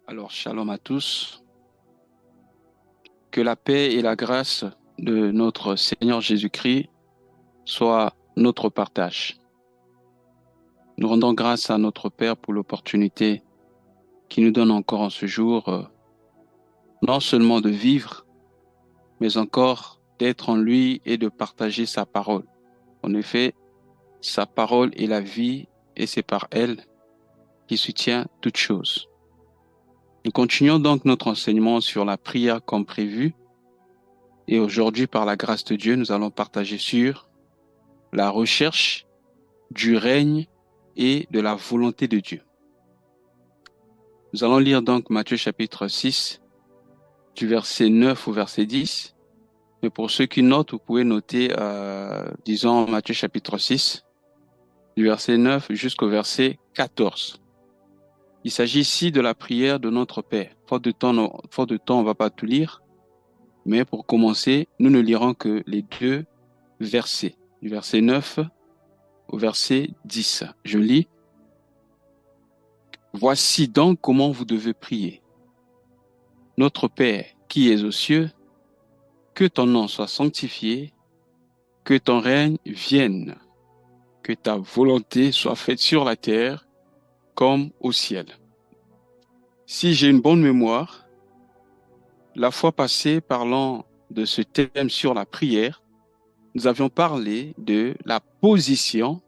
Alors, shalom à tous. Que la paix et la grâce de notre Seigneur Jésus-Christ soient notre partage. Nous rendons grâce à notre Père pour l'opportunité qu'il nous donne encore en ce jour, non seulement de vivre, mais encore d'être en lui et de partager sa parole. En effet, sa parole est la vie et c'est par elle qu'il soutient toutes choses. Nous continuons donc notre enseignement sur la prière comme prévu. Et aujourd'hui, par la grâce de Dieu, nous allons partager sur la recherche du règne et de la volonté de Dieu. Nous allons lire donc Matthieu chapitre 6, du verset 9 au verset 10. Mais pour ceux qui notent, vous pouvez noter, disons, Matthieu chapitre 6, du verset 9 jusqu'au verset 14. Il s'agit ici de la prière de notre Père. Faute de temps, on ne va pas tout lire. Mais pour commencer, nous ne lirons que les deux versets, du verset 9 au verset 10. Je lis. Voici donc comment vous devez prier. Notre Père qui es aux cieux, que ton nom soit sanctifié, que ton règne vienne, que ta volonté soit faite sur la terre comme au ciel. Si j'ai une bonne mémoire, la fois passée, parlant de ce thème sur la prière, nous avions parlé de la position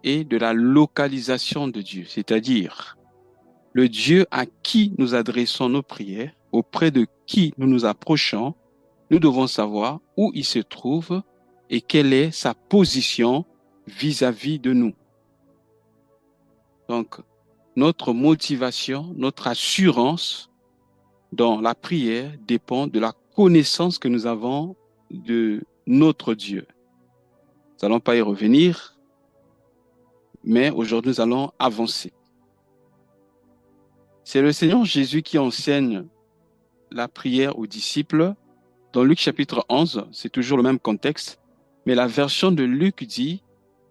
et de la localisation de Dieu, c'est-à-dire le Dieu à qui nous adressons nos prières, auprès de qui nous nous approchons. Nous devons savoir où il se trouve et quelle est sa position vis-à-vis de nous. Donc, notre motivation, notre assurance dans la prière dépend de la connaissance que nous avons de notre Dieu. Nous n'allons pas y revenir, mais aujourd'hui, nous allons avancer. C'est le Seigneur Jésus qui enseigne la prière aux disciples. Dans Luc chapitre 11, c'est toujours le même contexte, mais la version de Luc dit,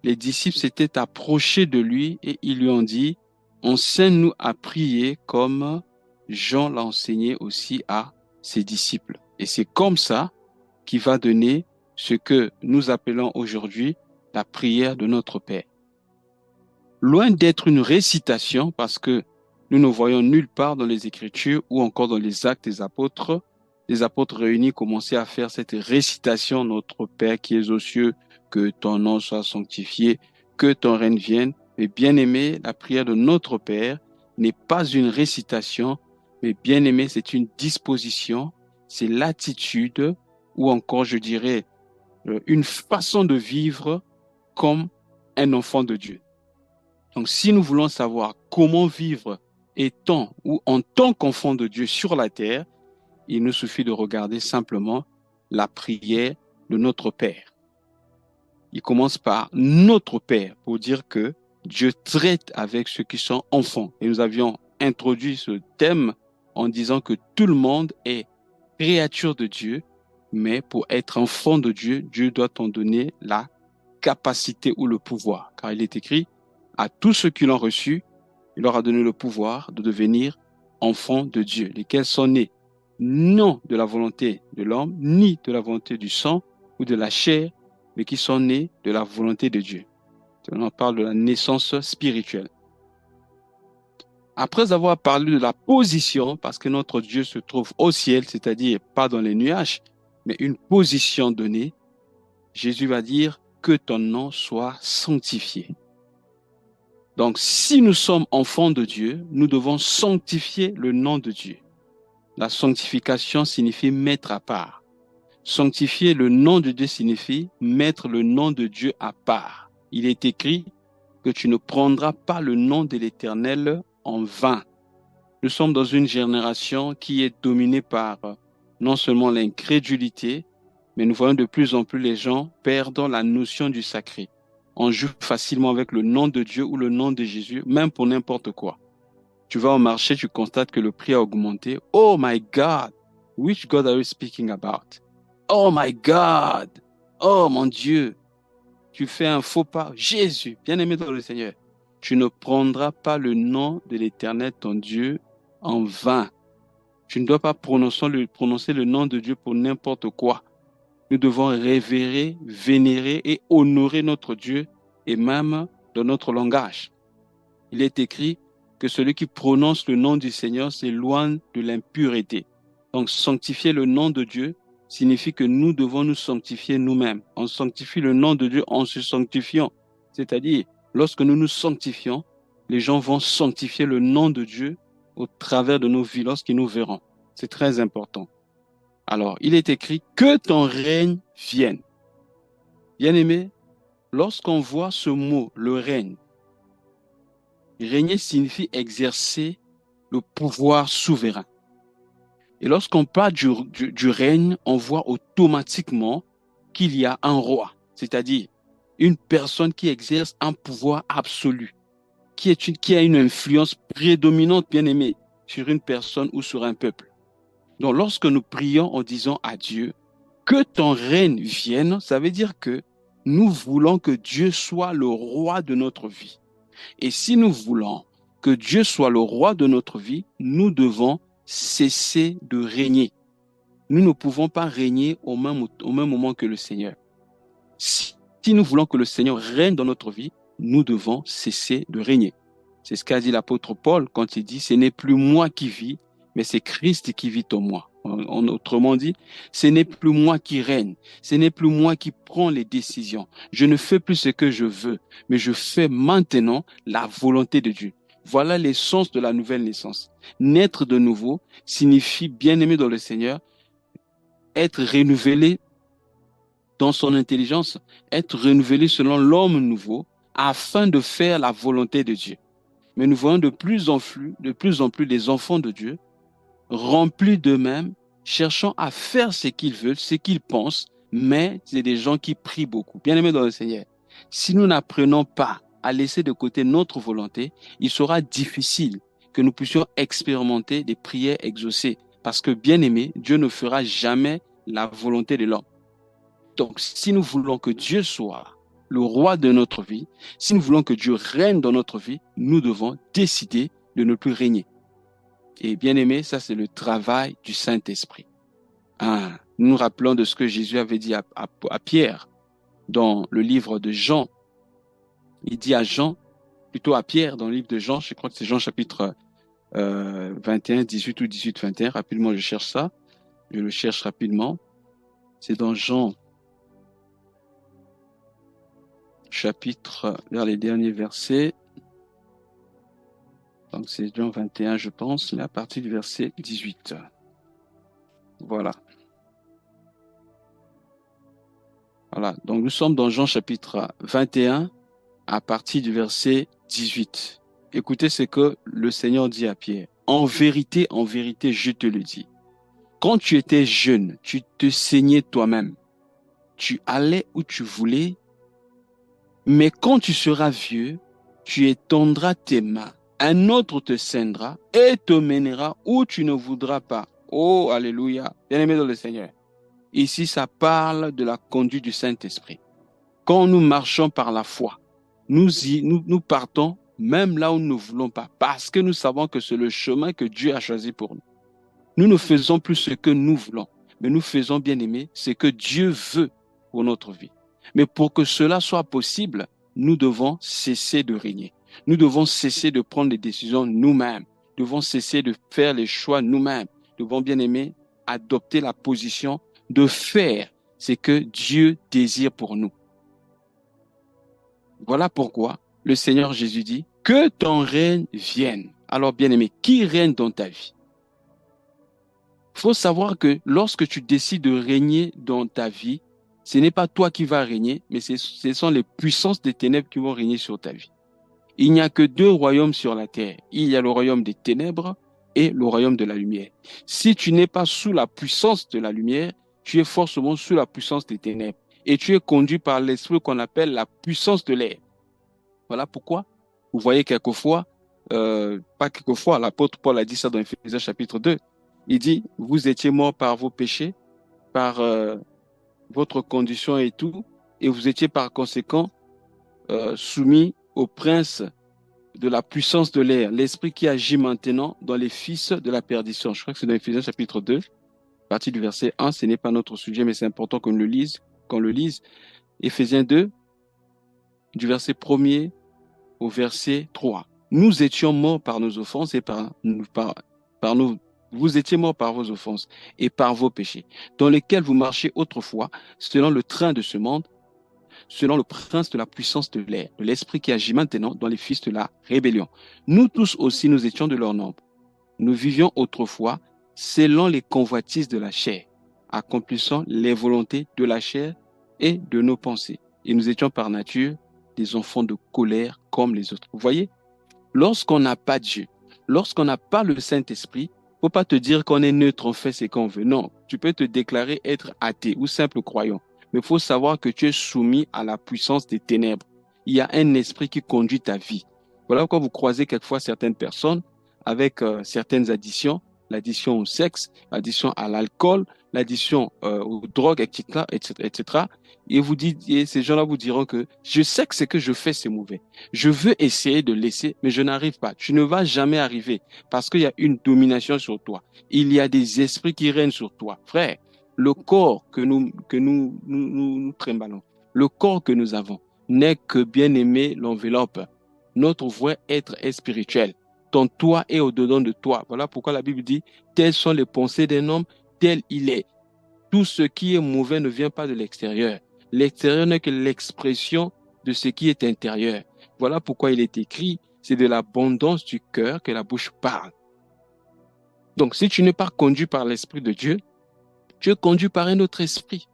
les disciples s'étaient approchés de lui et ils lui ont dit, enseigne-nous à prier comme Jean l'a enseigné aussi à ses disciples. Et c'est comme ça qu'il va donner ce que nous appelons aujourd'hui la prière de notre Père. Loin d'être une récitation, parce que nous ne voyons nulle part dans les Écritures ou encore dans les Actes des apôtres réunis commencer à faire cette récitation, notre Père qui es aux cieux, que ton nom soit sanctifié, que ton règne vienne. Mais bien aimé, la prière de notre Père n'est pas une récitation, mais bien aimé, c'est une disposition, c'est l'attitude ou encore, je dirais, une façon de vivre comme un enfant de Dieu. Donc, si nous voulons savoir comment vivre étant ou en tant qu'enfant de Dieu sur la terre, il nous suffit de regarder simplement la prière de notre Père. Il commence par notre Père pour dire que Dieu traite avec ceux qui sont enfants. Et nous avions introduit ce thème en disant que tout le monde est créature de Dieu, mais pour être enfant de Dieu, Dieu doit en donner la capacité ou le pouvoir. Car il est écrit, à tous ceux qui l'ont reçu, il leur a donné le pouvoir de devenir enfants de Dieu, lesquels sont nés non de la volonté de l'homme, ni de la volonté du sang ou de la chair, mais qui sont nés de la volonté de Dieu. On parle de la naissance spirituelle. Après avoir parlé de la position, parce que notre Dieu se trouve au ciel, c'est-à-dire pas dans les nuages, mais une position donnée, Jésus va dire que ton nom soit sanctifié. Donc, si nous sommes enfants de Dieu, nous devons sanctifier le nom de Dieu. La sanctification signifie mettre à part. Sanctifier le nom de Dieu signifie mettre le nom de Dieu à part. Il est écrit que tu ne prendras pas le nom de l'Éternel en vain. Nous sommes dans une génération qui est dominée par non seulement l'incrédulité, mais nous voyons de plus en plus les gens perdant la notion du sacré. On joue facilement avec le nom de Dieu ou le nom de Jésus, même pour n'importe quoi. Tu vas au marché, tu constates que le prix a augmenté. Oh my God, which God are you speaking about? Oh my God, oh mon Dieu, tu fais un faux pas. Jésus, bien-aimé dans le Seigneur, tu ne prendras pas le nom de l'Éternel, ton Dieu, en vain. Tu ne dois pas prononcer le nom de Dieu pour n'importe quoi. Nous devons révérer, vénérer et honorer notre Dieu et même dans notre langage. Il est écrit que celui qui prononce le nom du Seigneur s'éloigne de l'impureté. Donc, sanctifier le nom de Dieu signifie que nous devons nous sanctifier nous-mêmes. On sanctifie le nom de Dieu en se sanctifiant. C'est-à-dire, lorsque nous nous sanctifions, les gens vont sanctifier le nom de Dieu au travers de nos vies lorsqu'ils nous verront. C'est très important. Alors, il est écrit que ton règne vienne. Bien-aimé, lorsqu'on voit ce mot, le règne, régner signifie exercer le pouvoir souverain. Et lorsqu'on parle du règne, on voit automatiquement qu'il y a un roi, c'est-à-dire une personne qui exerce un pouvoir absolu, qui a une influence prédominante, bien aimée, sur une personne ou sur un peuple. Donc, lorsque nous prions en disant à Dieu, que ton règne vienne, ça veut dire que nous voulons que Dieu soit le roi de notre vie. Et si nous voulons que Dieu soit le roi de notre vie, nous devons cesser de régner. Nous ne pouvons pas régner au même moment que le Seigneur. Si nous voulons que le Seigneur règne dans notre vie, nous devons cesser de régner. C'est ce qu'a dit l'apôtre Paul quand il dit « Ce n'est plus moi qui vis, mais c'est Christ qui vit en moi ». Autrement dit, ce n'est plus moi qui règne, ce n'est plus moi qui prends les décisions. Je ne fais plus ce que je veux, mais je fais maintenant la volonté de Dieu. Voilà l'essence de la nouvelle naissance. Naître de nouveau signifie, bien-aimé dans le Seigneur, être renouvelé dans son intelligence, être renouvelé selon l'homme nouveau, afin de faire la volonté de Dieu. Mais nous voyons de plus en plus des enfants de Dieu remplis d'eux-mêmes, cherchant à faire ce qu'ils veulent, ce qu'ils pensent, mais c'est des gens qui prient beaucoup. Bien-aimés dans le Seigneur, si nous n'apprenons pas à laisser de côté notre volonté, il sera difficile que nous puissions expérimenter des prières exaucées. Parce que, bien-aimé, Dieu ne fera jamais la volonté de l'homme. Donc, si nous voulons que Dieu soit le roi de notre vie, si nous voulons que Dieu règne dans notre vie, nous devons décider de ne plus régner. Et bien aimé, ça c'est le travail du Saint-Esprit. Nous nous rappelons de ce que Jésus avait dit à Pierre dans le livre de Jean. Il dit à Jean, plutôt à Pierre dans le livre de Jean, je crois que c'est Jean chapitre 21, 18 ou 18, 21. Rapidement, je cherche ça. Je le cherche rapidement. C'est dans Jean chapitre, vers les derniers versets. Donc c'est Jean 21, je pense, mais à partir du verset 18. Voilà. Voilà. Donc nous sommes dans Jean chapitre 21, à partir du verset 18. Écoutez ce que le Seigneur dit à Pierre. En vérité, je te le dis. Quand tu étais jeune, tu te saignais toi-même. Tu allais où tu voulais, mais quand tu seras vieux, tu étendras tes mains. Un autre te saignera et te mènera où tu ne voudras pas. Oh, alléluia. Bien-aimé dans le Seigneur. Ici, ça parle de la conduite du Saint-Esprit. Quand nous marchons par la foi, nous partons même là où nous ne voulons pas, parce que nous savons que c'est le chemin que Dieu a choisi pour nous. Nous ne faisons plus ce que nous voulons, mais nous faisons, bien aimé, ce que Dieu veut pour notre vie. Mais pour que cela soit possible, nous devons cesser de régner. Nous devons cesser de prendre des décisions nous-mêmes. Nous devons cesser de faire les choix nous-mêmes. Nous devons, bien aimé, adopter la position de faire ce que Dieu désire pour nous. Voilà pourquoi le Seigneur Jésus dit que ton règne vienne. Alors, bien aimé, qui règne dans ta vie? Il faut savoir que lorsque tu décides de régner dans ta vie, ce n'est pas toi qui vas régner, mais ce sont les puissances des ténèbres qui vont régner sur ta vie. Il n'y a que deux royaumes sur la terre. Il y a le royaume des ténèbres et le royaume de la lumière. Si tu n'es pas sous la puissance de la lumière, tu es forcément sous la puissance des ténèbres. Et tu es conduit par l'esprit qu'on appelle la puissance de l'air. Voilà pourquoi vous voyez quelquefois, pas quelquefois, l'apôtre Paul a dit ça dans Éphésiens chapitre 2. Il dit, vous étiez morts par vos péchés, par votre condition et tout, et vous étiez par conséquent soumis au prince de la puissance de l'air, l'esprit qui agit maintenant dans les fils de la perdition. Je crois que c'est dans Éphésiens chapitre 2, partie du verset 1. Ce n'est pas notre sujet, mais c'est important qu'on le lise. Éphésiens 2, du verset 1er au verset 3. Nous étions morts par nos offenses et par nos... Vous étiez morts par vos offenses et par vos péchés, dans lesquels vous marchiez autrefois, selon le train de ce monde, selon le prince de la puissance de l'air, de l'esprit qui agit maintenant dans les fils de la rébellion. Nous tous aussi, nous étions de leur nombre. Nous vivions autrefois selon les convoitises de la chair, accomplissant les volontés de la chair et de nos pensées. Et nous étions par nature des enfants de colère comme les autres. Vous voyez, lorsqu'on n'a pas Dieu, lorsqu'on n'a pas le Saint-Esprit, il ne faut pas te dire qu'on est neutre, on fait ce qu'on veut. Non, tu peux te déclarer être athée ou simple croyant. Mais il faut savoir que tu es soumis à la puissance des ténèbres. Il y a un esprit qui conduit ta vie. Voilà pourquoi vous croisez quelquefois certaines personnes avec certaines additions, l'addition au sexe, l'addition à l'alcool, l'addition aux drogues, etc., etc., etc. Et vous dites, et ces gens-là vous diront que je sais que ce que je fais, c'est mauvais. Je veux essayer de laisser, mais je n'arrive pas. Tu ne vas jamais arriver parce qu'il y a une domination sur toi. Il y a des esprits qui règnent sur toi. Frère, le corps que nous trimballons, le corps que nous avons, n'est que bien aimé l'enveloppe. Notre vrai être est spirituel. Ton toi est au-dedans de toi. Voilà pourquoi la Bible dit, telles sont les pensées d'un homme, tel il est. Tout ce qui est mauvais ne vient pas de l'extérieur. L'extérieur n'est que l'expression de ce qui est intérieur. Voilà pourquoi il est écrit, c'est de l'abondance du cœur que la bouche parle. Donc, si tu n'es pas conduit par l'Esprit de Dieu, tu es conduit par un autre esprit.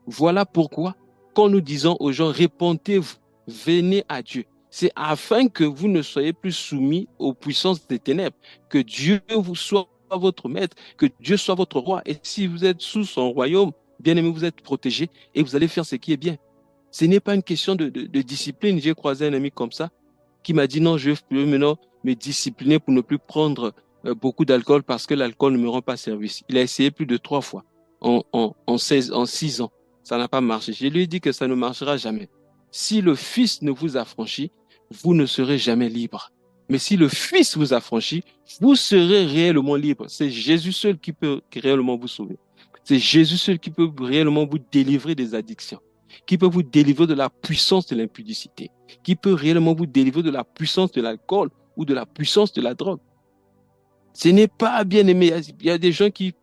Voilà pourquoi, quand nous disons aux gens, répentez-vous, venez à Dieu, c'est afin que vous ne soyez plus soumis aux puissances des ténèbres, que Dieu vous soit votre maître, que Dieu soit votre roi. Et si vous êtes sous son royaume, bien aimé, vous êtes protégé et vous allez faire ce qui est bien. Ce n'est pas une question de discipline. J'ai croisé un ami comme ça qui m'a dit non, je veux maintenant me discipliner pour ne plus prendre beaucoup d'alcool parce que l'alcool ne me rend pas service. Il a essayé plus de 3 fois en 6 ans. Ça n'a pas marché. Je lui ai dit que ça ne marchera jamais. Si le Fils ne vous affranchit, vous ne serez jamais libre. Mais si le Fils vous affranchit, vous serez réellement libre. C'est Jésus seul qui peut réellement vous sauver. C'est Jésus seul qui peut réellement vous délivrer des addictions, qui peut vous délivrer de la puissance de l'impudicité, qui peut réellement vous délivrer de la puissance de l'alcool ou de la puissance de la drogue. Ce n'est pas bien aimé. Il y a des gens qui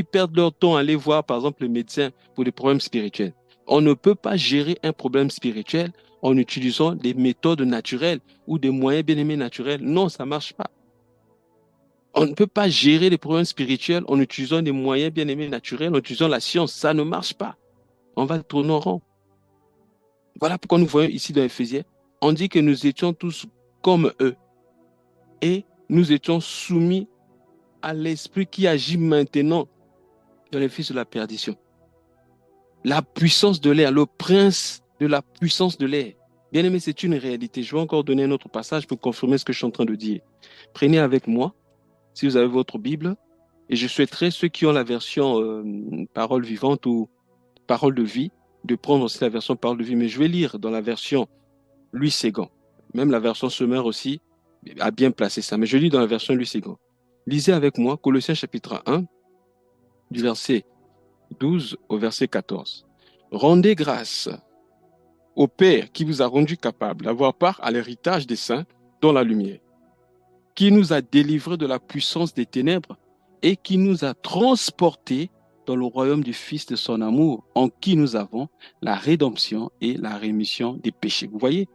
perdent leur temps à aller voir, par exemple, le médecin pour des problèmes spirituels. On ne peut pas gérer un problème spirituel en utilisant des méthodes naturelles ou des moyens bien aimés naturels. Non, ça ne marche pas. On ne peut pas gérer les problèmes spirituels en utilisant des moyens bien aimés naturels, en utilisant la science. Ça ne marche pas. On va tourner en rond. Voilà pourquoi nous voyons ici dans Éphésiens, on dit que nous étions tous comme eux et nous étions soumis à l'esprit qui agit maintenant dans les fils de la perdition. La puissance de l'air, le prince de la puissance de l'air. Bien aimé, c'est une réalité. Je vais encore donner un autre passage pour confirmer ce que je suis en train de dire. Prenez avec moi, si vous avez votre Bible, et je souhaiterais ceux qui ont la version parole vivante ou parole de vie, de prendre aussi la version parole de vie, mais je vais lire dans la version Louis Ségan. Même la version Semeur aussi a bien placé ça, mais je lis dans la version Louis Ségan. Lisez avec moi Colossiens chapitre 1, du verset 12 au verset 14. Rendez grâce au Père qui vous a rendu capable d'avoir part à l'héritage des saints dans la lumière, qui nous a délivrés de la puissance des ténèbres et qui nous a transportés dans le royaume du Fils de son amour, en qui nous avons la rédemption et la rémission des péchés. Vous voyez,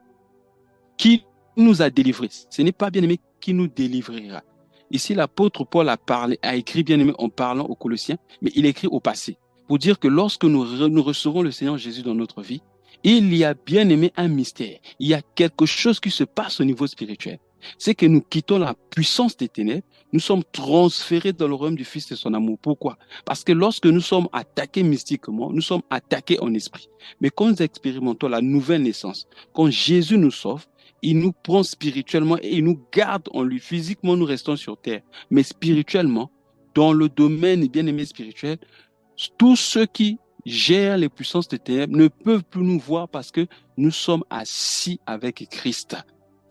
qui nous a délivrés. Ce n'est pas bien aimé qui nous délivrera. Ici, l'apôtre Paul a écrit bien aimé en parlant aux Colossiens, mais il écrit au passé, pour dire que lorsque nous recevons le Seigneur Jésus dans notre vie, il y a bien aimé un mystère. Il y a quelque chose qui se passe au niveau spirituel. C'est que nous quittons la puissance des ténèbres, nous sommes transférés dans le royaume du Fils de son amour. Pourquoi? Parce que lorsque nous sommes attaqués mystiquement, nous sommes attaqués en esprit. Mais quand nous expérimentons la nouvelle naissance, quand Jésus nous sauve, il nous prend spirituellement et il nous garde en lui. Physiquement, nous restons sur terre. Mais spirituellement, dans le domaine bien-aimé spirituel, tous ceux qui gèrent les puissances des ténèbres ne peuvent plus nous voir parce que nous sommes assis avec Christ.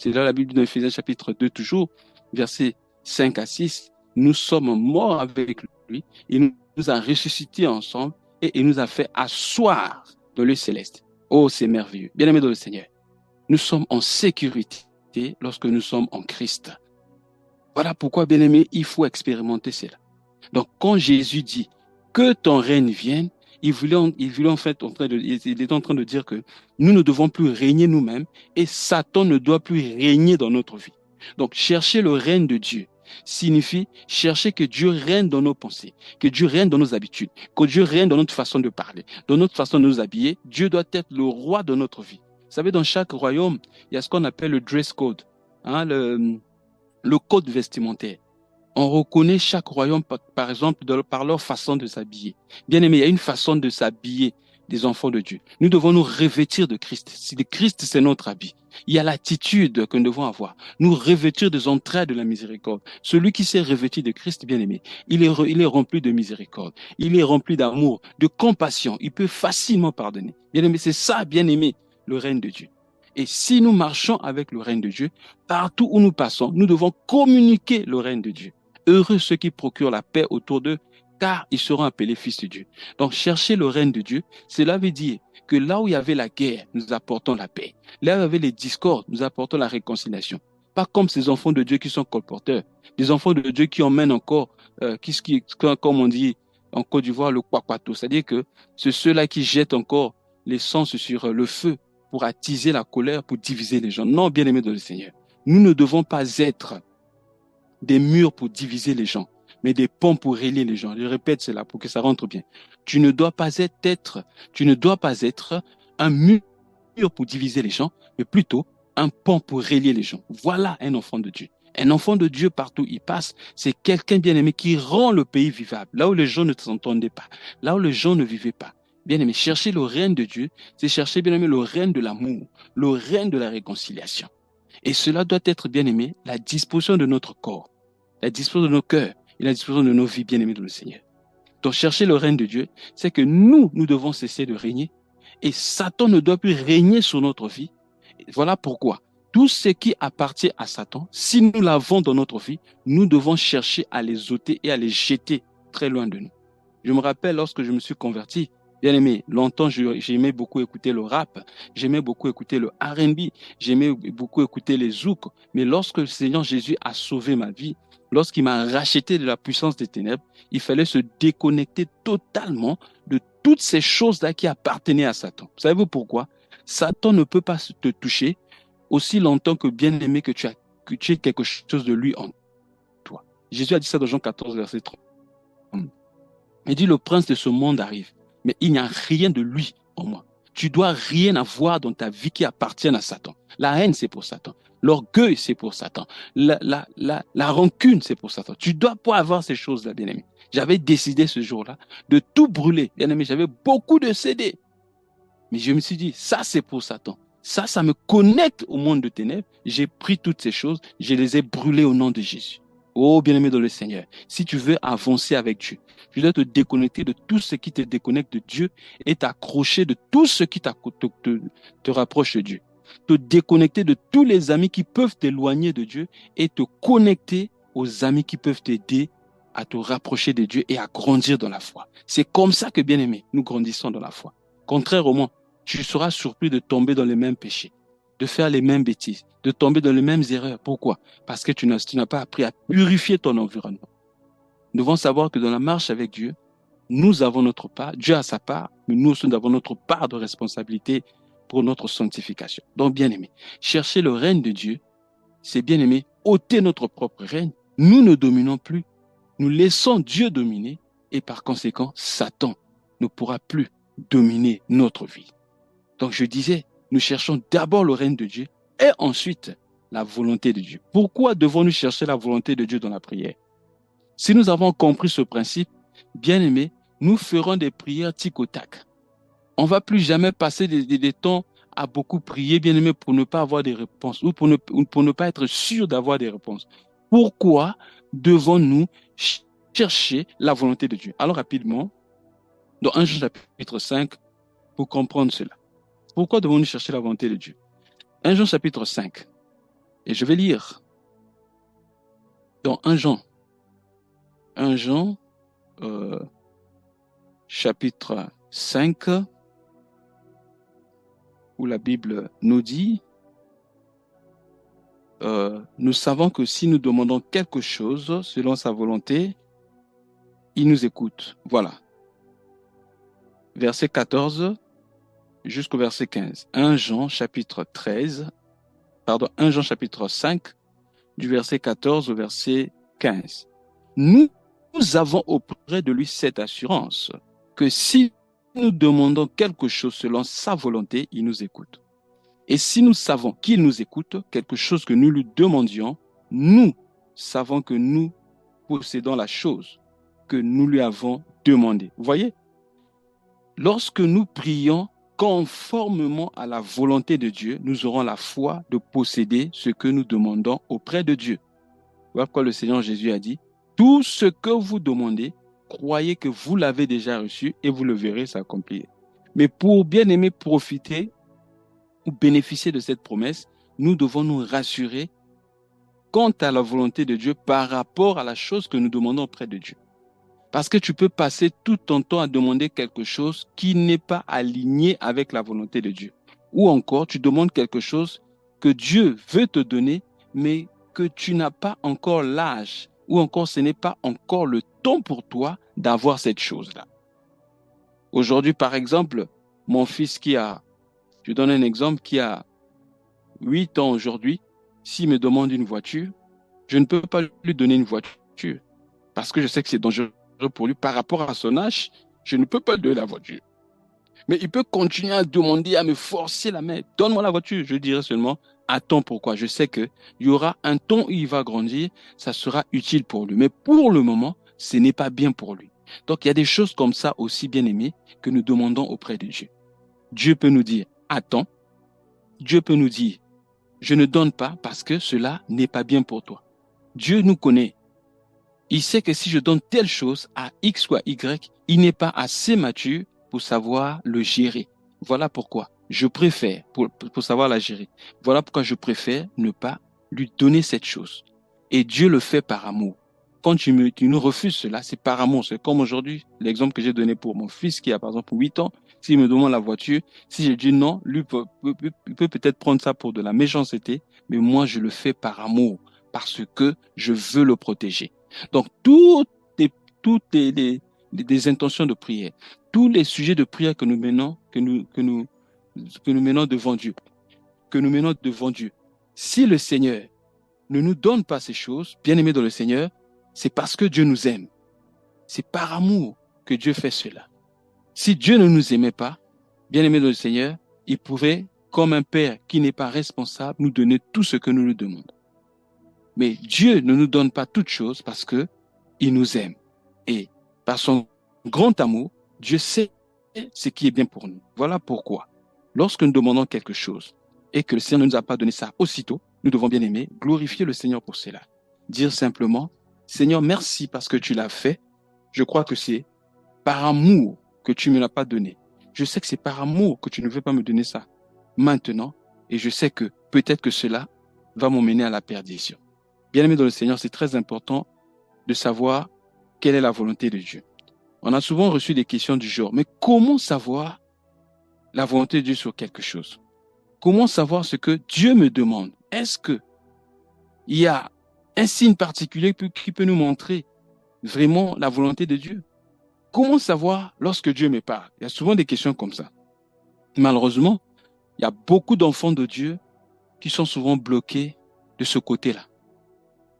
C'est là la Bible dans Éphésiens chapitre 2 toujours, versets 5 à 6. Nous sommes morts avec lui, il nous a ressuscités ensemble et il nous a fait asseoir dans le céleste. Oh, c'est merveilleux. Bien-aimés dans le Seigneur, nous sommes en sécurité lorsque nous sommes en Christ. Voilà pourquoi, bien-aimés, il faut expérimenter cela. Donc, quand Jésus dit que ton règne vienne, il est en train de dire que nous ne devons plus régner nous-mêmes et Satan ne doit plus régner dans notre vie. Donc, chercher le règne de Dieu signifie chercher que Dieu règne dans nos pensées, que Dieu règne dans nos habitudes, que Dieu règne dans notre façon de parler, dans notre façon de nous habiller. Dieu doit être le roi de notre vie. Vous savez, dans chaque royaume, il y a ce qu'on appelle le dress code, hein, le code vestimentaire. On reconnaît chaque royaume, par exemple, par leur façon de s'habiller. Bien aimé, il y a une façon de s'habiller des enfants de Dieu. Nous devons nous revêtir de Christ. Si le Christ, c'est notre habit. Il y a l'attitude que nous devons avoir. Nous revêtir des entrailles de la miséricorde. Celui qui s'est revêtu de Christ, bien aimé, il est rempli de miséricorde. Il est rempli d'amour, de compassion. Il peut facilement pardonner. Bien aimé, c'est ça, bien aimé, le règne de Dieu. Et si nous marchons avec le règne de Dieu, partout où nous passons, nous devons communiquer le règne de Dieu. Heureux ceux qui procurent la paix autour d'eux, car ils seront appelés fils de Dieu. Donc, chercher le règne de Dieu, cela veut dire que là où il y avait la guerre, nous apportons la paix. Là où il y avait les discordes, nous apportons la réconciliation. Pas comme ces enfants de Dieu qui sont colporteurs, des enfants de Dieu qui emmènent encore, comme on dit en Côte d'Ivoire, le kwakwato. C'est-à-dire que c'est ceux-là qui jettent encore l'essence sur le feu pour attiser la colère, pour diviser les gens. Non, bien-aimés dans le Seigneur, nous ne devons pas être des murs pour diviser les gens, mais des ponts pour relier les gens. Je répète cela pour que ça rentre bien. Tu ne dois pas être un mur pour diviser les gens, mais plutôt un pont pour relier les gens. Voilà un enfant de Dieu. Un enfant de Dieu, partout où il passe, c'est quelqu'un bien-aimé qui rend le pays vivable. Là où les gens ne s'entendaient pas, là où les gens ne vivaient pas. Bien-aimé, chercher le règne de Dieu, c'est chercher, bien-aimé, le règne de l'amour, le règne de la réconciliation. Et cela doit être, bien-aimé, la disposition de notre corps, la disposition de nos cœurs et la disposition de nos vies, bien-aimées dans le Seigneur. Donc, chercher le règne de Dieu, c'est que nous devons cesser de régner et Satan ne doit plus régner sur notre vie. Et voilà pourquoi tout ce qui appartient à Satan, si nous l'avons dans notre vie, nous devons chercher à les ôter et à les jeter très loin de nous. Je me rappelle lorsque je me suis converti, bien aimé, longtemps j'aimais beaucoup écouter le rap, j'aimais beaucoup écouter le R&B, j'aimais beaucoup écouter les zouks, mais lorsque le Seigneur Jésus a sauvé ma vie, lorsqu'il m'a racheté de la puissance des ténèbres, il fallait se déconnecter totalement de toutes ces choses-là qui appartenaient à Satan. Savez-vous pourquoi? Satan ne peut pas te toucher aussi longtemps que bien aimé que tu aies quelque chose de lui en toi. Jésus a dit ça dans Jean 14, verset 30. Il dit, le prince de ce monde arrive, mais il n'y a rien de lui en moi. Tu dois rien avoir dans ta vie qui appartienne à Satan. La haine, c'est pour Satan. L'orgueil, c'est pour Satan. La rancune, c'est pour Satan. Tu dois pas avoir ces choses-là, bien-aimé. J'avais décidé ce jour-là de tout brûler. Bien-aimé, j'avais beaucoup de CD. Mais je me suis dit, ça, c'est pour Satan. Ça me connecte au monde de ténèbres. J'ai pris toutes ces choses, je les ai brûlées au nom de Jésus. Oh, bien-aimé dans le Seigneur, si tu veux avancer avec Dieu, tu dois te déconnecter de tout ce qui te déconnecte de Dieu et t'accrocher de tout ce qui te rapproche de Dieu. Te déconnecter de tous les amis qui peuvent t'éloigner de Dieu et te connecter aux amis qui peuvent t'aider à te rapprocher de Dieu et à grandir dans la foi. C'est comme ça que, bien-aimé, nous grandissons dans la foi. Contrairement, tu seras surpris de tomber dans les mêmes péchés, de faire les mêmes bêtises, de tomber dans les mêmes erreurs. Pourquoi? Parce que tu n'as pas appris à purifier ton environnement. Nous devons savoir que dans la marche avec Dieu, nous avons notre part, Dieu a sa part, mais nous aussi nous avons notre part de responsabilité pour notre sanctification. Donc, bien-aimé, chercher le règne de Dieu, c'est bien-aimé, ôter notre propre règne. Nous ne dominons plus. Nous laissons Dieu dominer et par conséquent, Satan ne pourra plus dominer notre vie. Donc, je disais, nous cherchons d'abord le règne de Dieu et ensuite la volonté de Dieu. Pourquoi devons-nous chercher la volonté de Dieu dans la prière? Si nous avons compris ce principe, bien aimé, nous ferons des prières tic au tac. On ne va plus jamais passer des temps à beaucoup prier, bien aimé, pour ne pas avoir des réponses ou pour ne pas être sûr d'avoir des réponses. Pourquoi devons-nous chercher la volonté de Dieu? Alors rapidement, dans 1 Jean chapitre 5, pour comprendre cela. Pourquoi devons-nous chercher la volonté de Dieu? 1 Jean chapitre 5. Et je vais lire dans 1 Jean, euh, chapitre 5, où la Bible nous dit, nous savons que si nous demandons quelque chose selon sa volonté, il nous écoute. Voilà. Verset 14 jusqu'au verset 15. 1 Jean chapitre 5, du verset 14 au verset 15. Nous avons auprès de lui cette assurance que si nous demandons quelque chose selon sa volonté, il nous écoute. Et si nous savons qu'il nous écoute, quelque chose que nous lui demandions, nous savons que nous possédons la chose que nous lui avons demandée. Vous voyez, lorsque nous prions conformément à la volonté de Dieu, nous aurons la foi de posséder ce que nous demandons auprès de Dieu. Voilà pourquoi le Seigneur Jésus a dit, tout ce que vous demandez, croyez que vous l'avez déjà reçu et vous le verrez s'accomplir. Mais pour bien aimer profiter ou bénéficier de cette promesse, nous devons nous rassurer quant à la volonté de Dieu par rapport à la chose que nous demandons auprès de Dieu. Parce que tu peux passer tout ton temps à demander quelque chose qui n'est pas aligné avec la volonté de Dieu. Ou encore, tu demandes quelque chose que Dieu veut te donner, mais que tu n'as pas encore l'âge, ou encore ce n'est pas encore le temps pour toi d'avoir cette chose-là. Aujourd'hui, par exemple, mon fils je donne un exemple, qui a 8 ans aujourd'hui, s'il me demande une voiture, je ne peux pas lui donner une voiture parce que je sais que c'est dangereux pour lui par rapport à son âge. Je ne peux pas lui donner la voiture. Mais il peut continuer à demander, à me forcer la main. Donne-moi la voiture. Je dirai seulement, attends, pourquoi? Je sais qu'il y aura un temps où il va grandir, ça sera utile pour lui. Mais pour le moment, ce n'est pas bien pour lui. Donc, il y a des choses comme ça aussi, bien aimées, que nous demandons auprès de Dieu. Dieu peut nous dire, attends. Dieu peut nous dire, je ne donne pas parce que cela n'est pas bien pour toi. Dieu nous connaît. Il sait que si je donne telle chose à X ou à Y, il n'est pas assez mature pour savoir le gérer. Voilà pourquoi je préfère, pour savoir la gérer, voilà pourquoi je préfère ne pas lui donner cette chose. Et Dieu le fait par amour. Quand tu nous refuses cela, c'est par amour. C'est comme aujourd'hui, l'exemple que j'ai donné pour mon fils qui a par exemple 8 ans. S'il me demande la voiture, si je dis non, lui peut peut-être prendre ça pour de la méchanceté, mais moi je le fais par amour, parce que je veux le protéger. Donc, toutes les intentions de prière, tous les sujets de prière que nous menons, que nous menons devant Dieu, si le Seigneur ne nous donne pas ces choses, bien aimés dans le Seigneur, c'est parce que Dieu nous aime. C'est par amour que Dieu fait cela. Si Dieu ne nous aimait pas, bien aimés dans le Seigneur, il pourrait, comme un père qui n'est pas responsable, nous donner tout ce que nous lui demandons. Mais Dieu ne nous donne pas toutes choses parce que il nous aime. Et par son grand amour, Dieu sait ce qui est bien pour nous. Voilà pourquoi, lorsque nous demandons quelque chose et que le Seigneur ne nous a pas donné ça aussitôt, nous devons bien aimer, glorifier le Seigneur pour cela. Dire simplement, Seigneur, merci parce que tu l'as fait. Je crois que c'est par amour que tu ne me l'as pas donné. Je sais que c'est par amour que tu ne veux pas me donner ça maintenant. Et je sais que peut-être que cela va m'emmener à la perdition. Bien-aimé dans le Seigneur, c'est très important de savoir quelle est la volonté de Dieu. On a souvent reçu des questions du genre, mais comment savoir la volonté de Dieu sur quelque chose? Comment savoir ce que Dieu me demande? Est-ce qu'il y a un signe particulier qui peut nous montrer vraiment la volonté de Dieu? Comment savoir lorsque Dieu me parle? Il y a souvent des questions comme ça. Malheureusement, il y a beaucoup d'enfants de Dieu qui sont souvent bloqués de ce côté-là.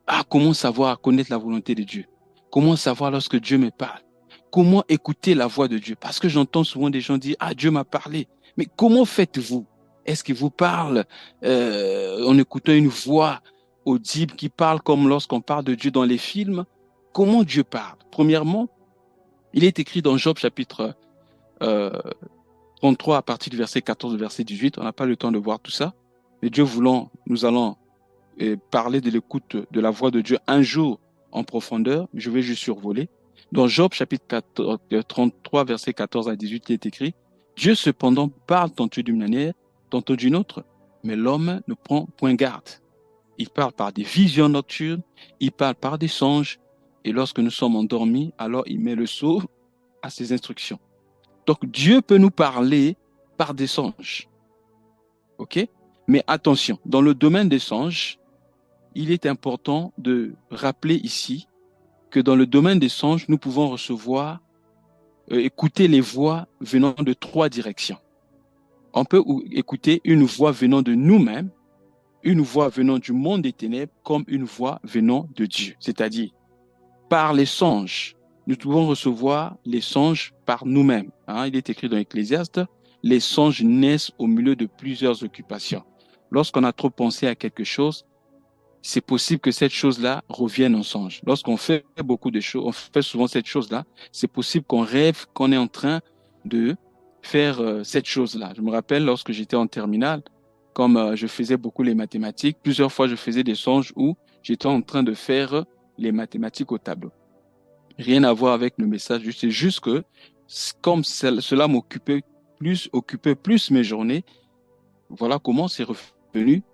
Ah, comment savoir connaître la volonté de Dieu? Comment savoir lorsque Dieu me parle? Comment écouter la voix de Dieu? Parce que j'entends souvent des gens dire, ah, Dieu m'a parlé. Mais comment faites-vous? Est-ce qu'il vous parle en écoutant une voix audible qui parle comme lorsqu'on parle de Dieu dans les films? Comment Dieu parle? Premièrement, il est écrit dans Job chapitre 33 à partir du verset 14 au verset 18. On n'a pas le temps de voir tout ça. Mais Dieu voulant, nous allons parler de l'écoute de la voix de Dieu un jour en profondeur. Je vais juste survoler. Dans Job chapitre 33 verset 14 à 18, il est écrit, Dieu cependant parle tantôt d'une manière, tantôt d'une autre, mais l'homme ne prend point garde. il parle par des visions nocturnes, il parle par des songes, et lorsque nous sommes endormis, alors il met le sceau à ses instructions. Donc Dieu peut nous parler par des songes, ok? Mais attention, dans le domaine des songes, il est important de rappeler ici que dans le domaine des songes, nous pouvons recevoir, écouter les voix venant de trois directions. On peut écouter une voix venant de nous-mêmes, une voix venant du monde des ténèbres, comme une voix venant de Dieu. C'est-à-dire, par les songes, nous pouvons recevoir les songes par nous-mêmes. Hein, il est écrit dans Ecclésiaste, les songes naissent au milieu de plusieurs occupations. Lorsqu'on a trop pensé à quelque chose, c'est possible que cette chose-là revienne en songe. Lorsqu'on fait beaucoup de choses, on fait souvent cette chose-là, c'est possible qu'on rêve qu'on est en train de faire cette chose-là. Je me rappelle lorsque j'étais en terminale, comme je faisais beaucoup les mathématiques, plusieurs fois je faisais des songes où j'étais en train de faire les mathématiques au tableau. Rien à voir avec le message, c'est juste que comme cela occupait plus mes journées, voilà comment c'est revenu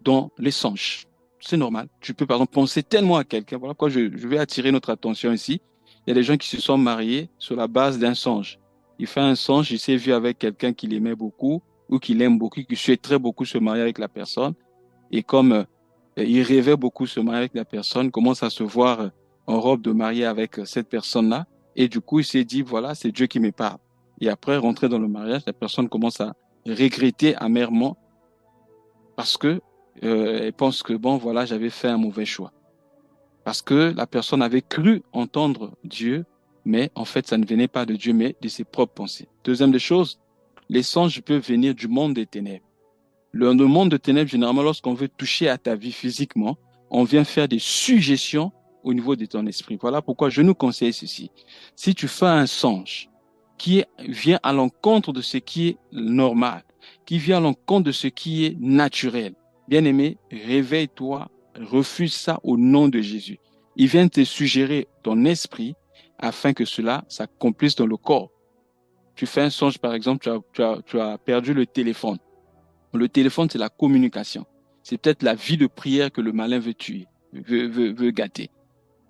dans les songes. C'est normal. Tu peux, par exemple, penser tellement à quelqu'un. Voilà quoi, je vais attirer notre attention ici. Il y a des gens qui se sont mariés sur la base d'un songe. Il fait un songe, il s'est vu avec quelqu'un qu'il aimait beaucoup ou qu'il aime beaucoup, qui souhaiterait beaucoup se marier avec la personne. Et comme il rêvait beaucoup se marier avec la personne, commence à se voir en robe de mariée avec cette personne-là. Et du coup, il s'est dit, voilà, c'est Dieu qui me parle. Et après, rentrer dans le mariage, la personne commence à regretter amèrement parce que elle pense que, bon, voilà, j'avais fait un mauvais choix. Parce que la personne avait cru entendre Dieu, mais en fait, ça ne venait pas de Dieu, mais de ses propres pensées. Deuxième des choses, les songes peuvent venir du monde des ténèbres. Le monde des ténèbres, généralement, lorsqu'on veut toucher à ta vie physiquement, on vient faire des suggestions au niveau de ton esprit. Voilà pourquoi je nous conseille ceci. Si tu fais un songe vient à l'encontre de ce qui est normal, qui vient à l'encontre de ce qui est naturel, bien-aimé, réveille-toi, refuse ça au nom de Jésus. Il vient te suggérer ton esprit afin que cela s'accomplisse dans le corps. Tu fais un songe, par exemple, tu as perdu le téléphone. Le téléphone, c'est la communication. C'est peut-être la vie de prière que le malin veut tuer, veut gâter.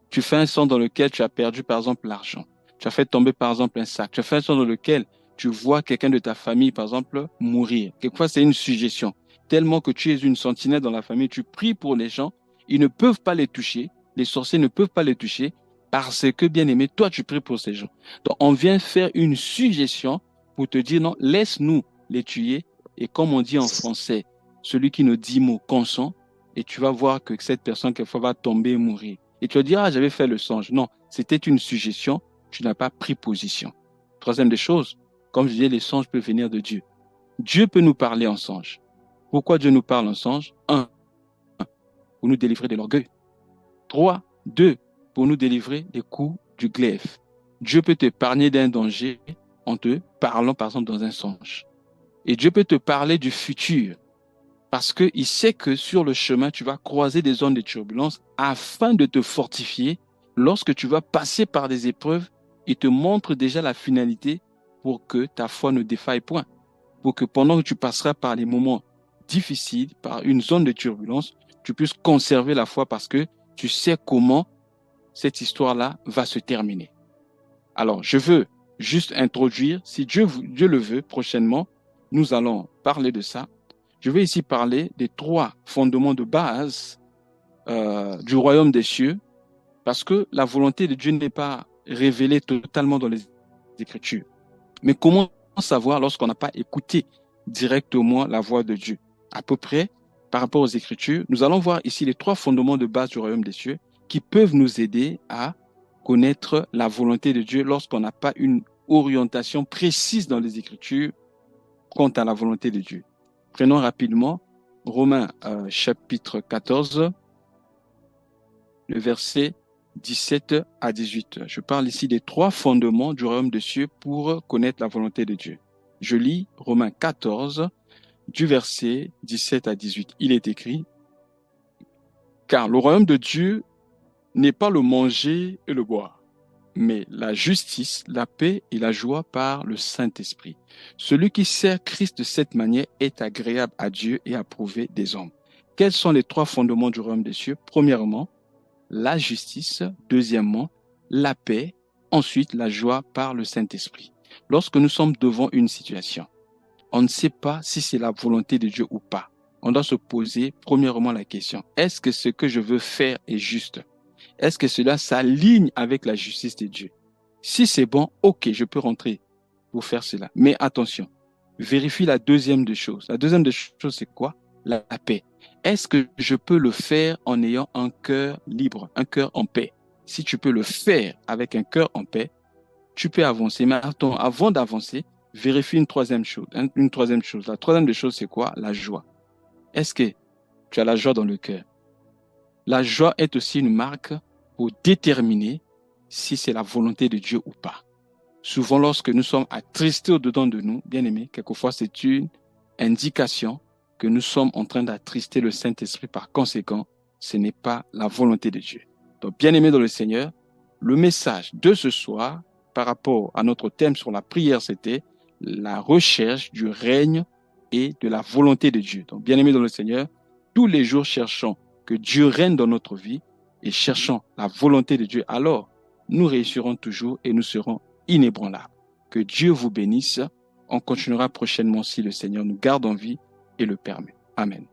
Tu fais un songe dans lequel tu as perdu, par exemple, l'argent. Tu as fait tomber, par exemple, un sac. Tu as fait un songe dans lequel tu vois quelqu'un de ta famille, par exemple, mourir. Quelquefois, c'est une suggestion. Tellement que tu es une sentinelle dans la famille, tu pries pour les gens, ils ne peuvent pas les toucher, les sorciers ne peuvent pas les toucher, parce que, bien aimé, toi, tu pries pour ces gens. Donc, on vient faire une suggestion pour te dire, non, laisse-nous les tuer. Et comme on dit en français, celui qui ne dit mot consent, et tu vas voir que cette personne, quelquefois, va tomber et mourir. Et tu vas dire, ah, j'avais fait le songe. Non, c'était une suggestion, tu n'as pas pris position. Troisième des choses, comme je disais, les songes peuvent venir de Dieu. Dieu peut nous parler en songe. Pourquoi Dieu nous parle en songe? Un, pour nous délivrer de l'orgueil. Trois, deux, pour nous délivrer des coups du glaive. Dieu peut t'épargner d'un danger en te parlant, par exemple, dans un songe. Et Dieu peut te parler du futur parce qu'il sait que sur le chemin, tu vas croiser des zones de turbulence afin de te fortifier. Lorsque tu vas passer par des épreuves, il te montre déjà la finalité pour que ta foi ne défaille point. Pour que pendant que tu passeras par les moments difficiles, par une zone de turbulence, tu puisses conserver la foi parce que tu sais comment cette histoire-là va se terminer. Alors, je veux juste introduire, si Dieu le veut, prochainement, nous allons parler de ça. Je vais ici parler des trois fondements de base du royaume des cieux, parce que la volonté de Dieu n'est pas révélée totalement dans les Écritures. Mais comment savoir lorsqu'on n'a pas écouté directement la voix de Dieu? À peu près, par rapport aux Écritures, nous allons voir ici les trois fondements de base du royaume des cieux qui peuvent nous aider à connaître la volonté de Dieu lorsqu'on n'a pas une orientation précise dans les Écritures quant à la volonté de Dieu. Prenons rapidement Romains chapitre 14, le verset 17 à 18. Je parle ici des trois fondements du royaume des cieux pour connaître la volonté de Dieu. Je lis Romains 14, du verset 17 à 18. Il est écrit, « Car le royaume de Dieu n'est pas le manger et le boire, mais la justice, la paix et la joie par le Saint-Esprit. Celui qui sert Christ de cette manière est agréable à Dieu et approuvé des hommes. quels sont les trois fondements du royaume des cieux? Premièrement, la justice. Deuxièmement, la paix. Ensuite, la joie par le Saint-Esprit. Lorsque nous sommes devant une situation, on ne sait pas si c'est la volonté de Dieu ou pas. On doit se poser premièrement la question, est-ce que ce que je veux faire est juste? Est-ce que cela s'aligne avec la justice de Dieu? Si c'est bon, ok, je peux rentrer pour faire cela. Mais attention, vérifie la deuxième des choses. La deuxième des choses, c'est quoi? La paix. Est-ce que je peux le faire en ayant un cœur libre, un cœur en paix? Si tu peux le faire avec un cœur en paix, tu peux avancer. Mais attends, avant d'avancer, vérifie une troisième chose. Une troisième chose. La troisième des choses, c'est quoi? La joie. Est-ce que tu as la joie dans le cœur? La joie est aussi une marque pour déterminer si c'est la volonté de Dieu ou pas. Souvent, lorsque nous sommes attristés au-dedans de nous, bien aimés, quelquefois c'est une indication que nous sommes en train d'attrister le Saint-Esprit. Par conséquent, ce n'est pas la volonté de Dieu. Donc, bien aimés dans le Seigneur, le message de ce soir, par rapport à notre thème sur la prière, c'était la recherche du règne et de la volonté de Dieu. Donc, bien aimés dans le Seigneur, tous les jours cherchons que Dieu règne dans notre vie et cherchons la volonté de Dieu. Alors, nous réussirons toujours et nous serons inébranlables. Que Dieu vous bénisse. On continuera prochainement si le Seigneur nous garde en vie et le permet. Amen.